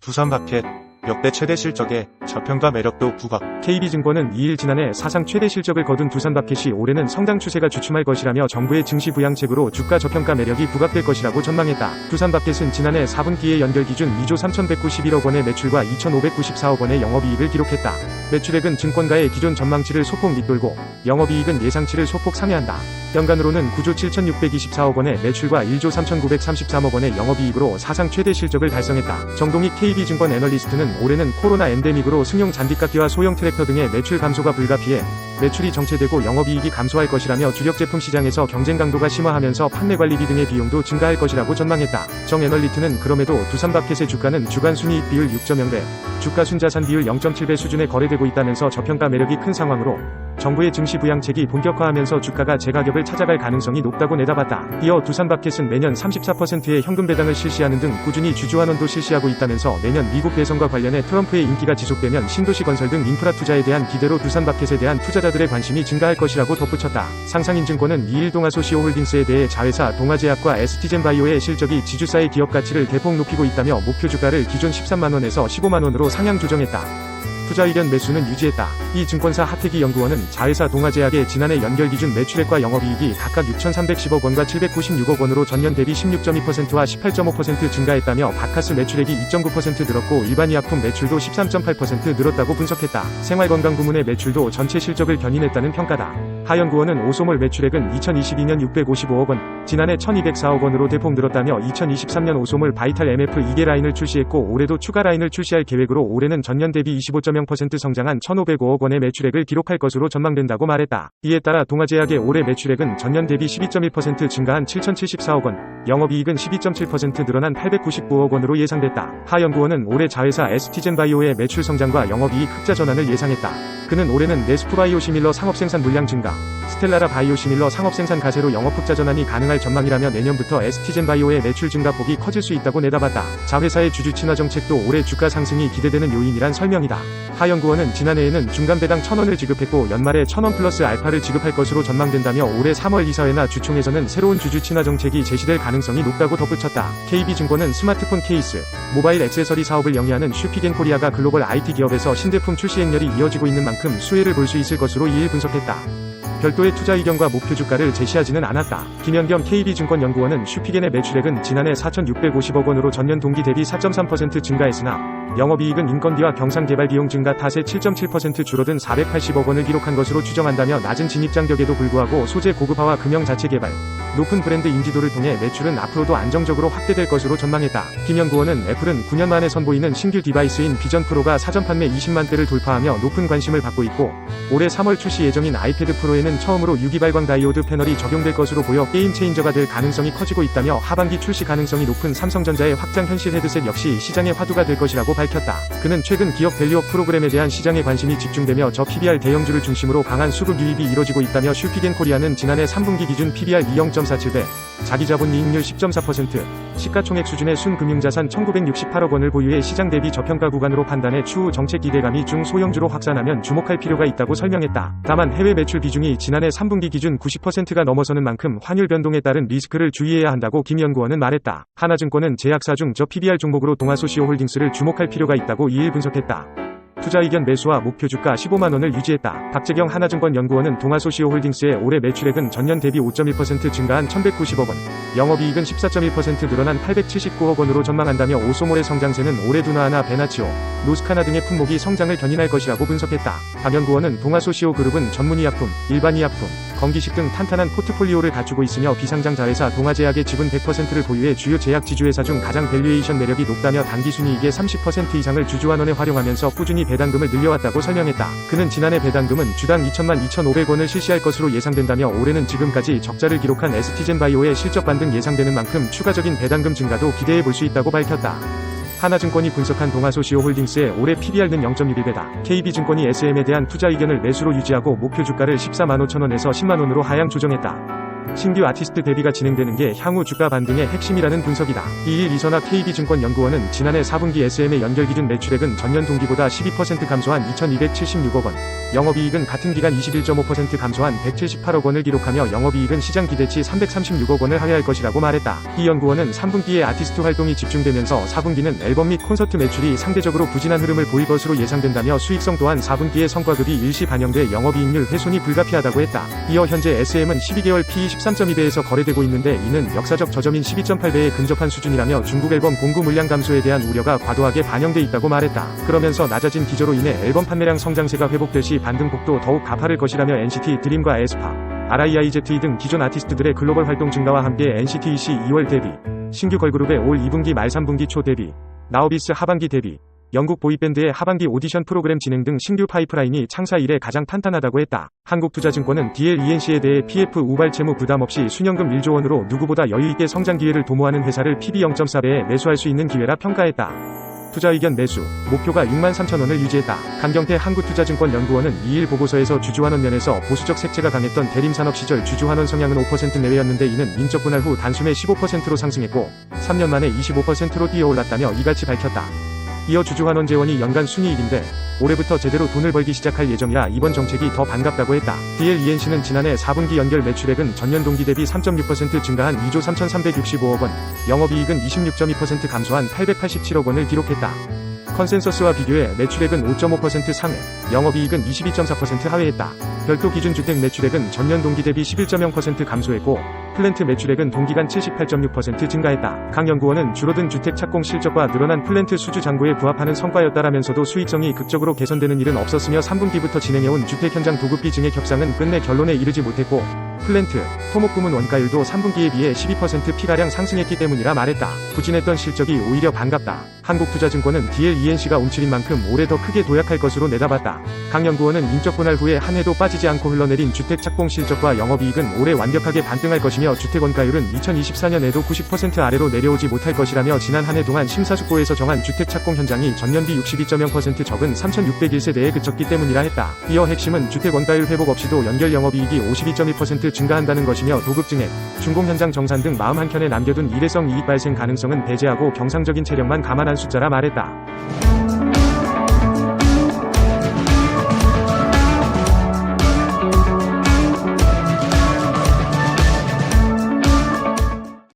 두산마켓, 역대 최대 실적에 저평가 매력도 부각. KB증권은 2일 지난해 사상 최대 실적을 거둔 두산마켓이 올해는 성장 추세가 주춤할 것이라며 정부의 증시 부양책으로 주가 저평가 매력이 부각될 것이라고 전망했다. 두산마켓은 지난해 4분기의 연결 기준 2조 3,191억 원의 매출과 2,594억 원의 영업이익을 기록했다. 매출액은 증권가의 기존 전망치를 소폭 밑돌고 영업이익은 예상치를 소폭 상회한다. 연간으로는 9조 7,624억 원의 매출과 1조 3,933억 원의 영업이익으로 사상 최대 실적을 달성했다. 정동익 KB증권 애널리스트는 올해는 코로나 엔데믹으로 승용 잔디깎기와 소형 트랙터 등의 매출 감소가 불가피해 매출이 정체되고 영업이익이 감소할 것이라며 주력 제품 시장에서 경쟁 강도가 심화하면서 판매 관리비 등의 비용도 증가할 것이라고 전망했다. 정 애널리트는 그럼에도 두산마켓의 주가는 주간 순이익 비율 6.0배, 주가 순자산 비율 0.7배 수준에 거래되고 있다면서 저평가 매력이 큰 상황으로 정부의 증시 부양책이 본격화하면서 주가가 제가격을 찾아갈 가능성이 높다고 내다봤다. 이어 두산마켓은 매년 34%의 현금 배당을 실시하는 등 꾸준히 주주 환원도 실시하고 있다면서 내년 미국 대선과 관련해 트럼프의 인기가 지속되면 신도시 건설 등 인프라 투자에 대한 기대로 두산마켓에 대한 투자자들의 관심이 증가할 것이라고 덧붙였다. 상상인증권은 2일 동아소시오홀딩스에 대해 자회사 동아제약과 ST젠바이오의 실적이 지주사의 기업 가치를 대폭 높이고 있다며 목표 주가를 기존 13만원에서 15만원으로 상향 조정했다. 투자 의견 매수는 유지했다. 이 증권사 하태기 연구원은 자회사 동아제약의 지난해 연결 기준 매출액과 영업이익이 각각 6,310억 원과 796억 원으로 전년 대비 16.2%와 18.5% 증가했다며 바카스 매출액이 2.9% 늘었고 일반의약품 매출도 13.8% 늘었다고 분석했다. 생활건강 부문의 매출도 전체 실적을 견인했다는 평가다. 하 연구원은 오소몰 매출액은 2022년 655억 원, 지난해 1,204억 원으로 대폭 늘었다며 2023년 오소몰 바이탈 MF 2개 라인을 출시했고 올해도 추가 라인을 출시할 계획으로 올해는 전년 대비 25.0% 성장한 1,505억 원의 매출액을 기록할 것으로 전망된다고 말했다. 이에 따라 동아제약의 올해 매출액은 전년 대비 12.1% 증가한 7,074억 원, 영업이익은 12.7% 늘어난 899억 원으로 예상됐다. 하 연구원은 올해 자회사 ST젠바이오의 매출 성장과 영업이익 흑자 전환을 예상했다. 그는 올해는 네스프바이오시밀러 상업생산 물량 증가, 스텔라라 바이오시밀러 상업생산 가세로 영업 흑자 전환이 가능할 전망이라며 내년부터 ST젠바이오의 매출 증가폭이 커질 수 있다고 내다봤다. 자회사의 주주 친화 정책도 올해 주가 상승이 기대되는 요인이란 설명이다. 하 연구원은 지난해에는 중간 배당 1,000원을 지급했고 연말에 1,000원 플러스 알파를 지급할 것으로 전망된다며 올해 3월 이사회나 주총에서는 새로운 주주 친화 정책이 제시될 가능성이 높다고 덧붙였다. KB증권은 스마트폰 케이스, 모바일 액세서리 사업을 영위하는 슈피겐코리아가 글로벌 IT 기업에서 신제품 출시 행렬이 이어지고 있는 만큼 수혜를 볼 수 있을 것으로 이일 분석했다. 별도의 투자 의견과 목표 주가를 제시하지는 않았다. 김연겸 KB증권 연구원은 슈피겐의 매출액은 지난해 4,650억 원으로 전년 동기 대비 4.3% 증가했으나 영업이익은 인건비와 경상개발 비용 증가 탓에 7.7% 줄어든 480억 원을 기록한 것으로 추정한다며 낮은 진입장벽에도 불구하고 소재 고급화와 금형 자체 개발, 높은 브랜드 인지도를 통해 매출은 앞으로도 안정적으로 확대될 것으로 전망했다. 김 연구원은 애플은 9년 만에 선보이는 신규 디바이스인 비전 프로가 사전 판매 20만 대를 돌파하며 높은 관심을 받고 있고 올해 3월 출시 예정인 아이패드 프로에는 처음으로 유기발광 다이오드 패널이 적용될 것으로 보여 게임 체인저가 될 가능성이 커지고 있다며 하반기 출시 가능성이 높은 삼성전자의 확장 현실 헤드셋 역시 시장의 화두가 될 것이라고 밝혔다. 그는 최근 기업 밸류업 프로그램에 대한 시장의 관심이 집중되며 저 PBR 대형주를 중심으로 강한 수급 유입이 이뤄지고 있다며 슈피겐 코리아는 지난해 3분기 기준 PBR 0.47배, 자기자본이익률 10.4%, 시가총액 수준의 순금융자산 1,968억 원을 보유해 시장 대비 저평가 구간으로 판단해 추후 정책 기대감이 중소형주로 확산하면 주목할 필요가 있다고 설명했다. 다만 해외 매출 비중이 지난해 3분기 기준 90%가 넘어서는 만큼 환율 변동에 따른 리스크를 주의해야 한다고 김 연구원은 말했다. 하나증권은 제약사 중 저 PBR 종목으로 동아소시오홀딩스를 주목할 필요가 있다고 이일 분석했다. 투자 의견 매수와 목표 주가 15만원을 유지했다. 박재경 하나증권 연구원은 동아소시오홀딩스의 올해 매출액은 전년 대비 5.1% 증가한 1,190억 원, 영업이익은 14.1% 늘어난 879억 원으로 전망한다며 오소몰의 성장세는 올해 두나하나 베나치오, 노스카나 등의 품목이 성장을 견인할 것이라고 분석했다. 박 연구원은 동아소시오 그룹은 전문의약품, 일반의약품, 건기식 등 탄탄한 포트폴리오를 갖추고 있으며 비상장 자회사 동아제약의 지분 100%를 보유해 주요 제약 지주회사 중 가장 밸류에이션 매력이 높다며 당기순이익의 30% 이상을 주주환원에 활용하면서 꾸준히 배당금을 늘려왔다고 설명했다. 그는 지난해 배당금은 주당 2천만 2,500원을 실시할 것으로 예상된다며 올해는 지금까지 적자를 기록한 ST젠바이오의 실적 반등 예상되는 만큼 추가적인 배당금 증가도 기대해 볼 수 있다고 밝혔다. 하나증권이 분석한 동아소시오홀딩스의 올해 PBR는 0.61배다. KB증권이 SM에 대한 투자 의견을 매수로 유지하고 목표 주가를 14만 5천원에서 10만원으로 하향 조정했다. 신규 아티스트 데뷔가 진행되는 게 향후 주가 반등의 핵심이라는 분석이다. 2일 이선화 KB증권연구원은 지난해 4분기 SM의 연결 기준 매출액은 전년 동기보다 12% 감소한 2,276억 원, 영업이익은 같은 기간 21.5% 감소한 178억 원을 기록하며 영업이익은 시장 기대치 336억 원을 하회할 것이라고 말했다. 이 연구원은 3분기에 아티스트 활동이 집중되면서 4분기는 앨범 및 콘서트 매출이 상대적으로 부진한 흐름을 보일 것으로 예상된다며 수익성 또한 4분기의 성과급이 일시 반영돼 영업이익률 훼손이 불가피하다고 했다. 이어 현재 SM은 12개월 P 13.2배에서 거래되고 있는데 이는 역사적 저점인 12.8배에 근접한 수준이라며 중국 앨범 공구 물량 감소에 대한 우려가 과도하게 반영돼 있다고 말했다. 그러면서 낮아진 기저로 인해 앨범 판매량 성장세가 회복될 시 반등폭도 더욱 가파를 것이라며 NCT 드림과 에스파, RIIZ 등 기존 아티스트들의 글로벌 활동 증가와 함께 NCT EC 2월 데뷔, 신규 걸그룹의 올 2분기 말 3분기 초 데뷔, 나우비스 하반기 데뷔, 영국 보이밴드의 하반기 오디션 프로그램 진행 등 신규 파이프라인이 창사 이래 가장 탄탄하다고 했다. 한국투자증권은 DLENC에 대해 PF 우발 채무 부담 없이 순연금 1조 원으로 누구보다 여유있게 성장 기회를 도모하는 회사를 PB 0.4배에 매수할 수 있는 기회라 평가했다. 투자 의견 매수, 목표가 63,000원을 유지했다. 강경태 한국투자증권연구원은 2일 보고서에서 주주환원 면에서 보수적 색채가 강했던 대림산업 시절 주주환원 성향은 5% 내외였는데 이는 인적 분할 후 단숨에 15%로 상승했고 3년 만에 25%로 뛰어올랐다며 이같이 밝혔다. 이어 주주환원 재원이 연간 순이익인데 올해부터 제대로 돈을 벌기 시작할 예정이라 이번 정책이 더 반갑다고 했다. DLENC는 지난해 4분기 연결 매출액은 전년 동기 대비 3.6% 증가한 2조 3,365억 원, 영업이익은 26.2% 감소한 887억 원을 기록했다. 컨센서스와 비교해 매출액은 5.5% 상회, 영업이익은 22.4% 하회했다. 별도 기준 주택 매출액은 전년 동기 대비 11.0% 감소했고 플랜트 매출액은 동기간 78.6% 증가했다. 강 연구원은 줄어든 주택 착공 실적과 늘어난 플랜트 수주 잔고에 부합하는 성과였다라면서도 수익성이 극적으로 개선되는 일은 없었으며 3분기부터 진행해온 주택 현장 도급비 증액 협상은 끝내 결론에 이르지 못했고 플랜트, 토목 부문 원가율도 3분기에 비해 12% 피가량 상승했기 때문이라 말했다. 부진했던 실적이 오히려 반갑다. 한국투자증권은 DLENC가 움츠린 만큼 올해 더 크게 도약할 것으로 내다봤다. 강 연구원은 인적 분할 후에 한 해도 빠지지 않고 흘러내린 주택 착공 실적과 영업이익은 올해 완벽하게 반등할 것이며 주택 원가율은 2024년에도 90% 아래로 내려오지 못할 것이라며 지난 한 해 동안 심사숙고해서 정한 주택 착공 현장이 전년비 62.0% 적은 3,601세대에 그쳤기 때문이라 했다. 이어 핵심은 주택 원가율 회복 없이도 연결 영업이익이 52.2% 증가한다는 것이며 도급 증액, 준공 현장 정산 등 마음 한켠에 남겨둔 일회성 이익 발생 가능성은 배제하고 경상적인 체력만 감안한 숫자라 말했다.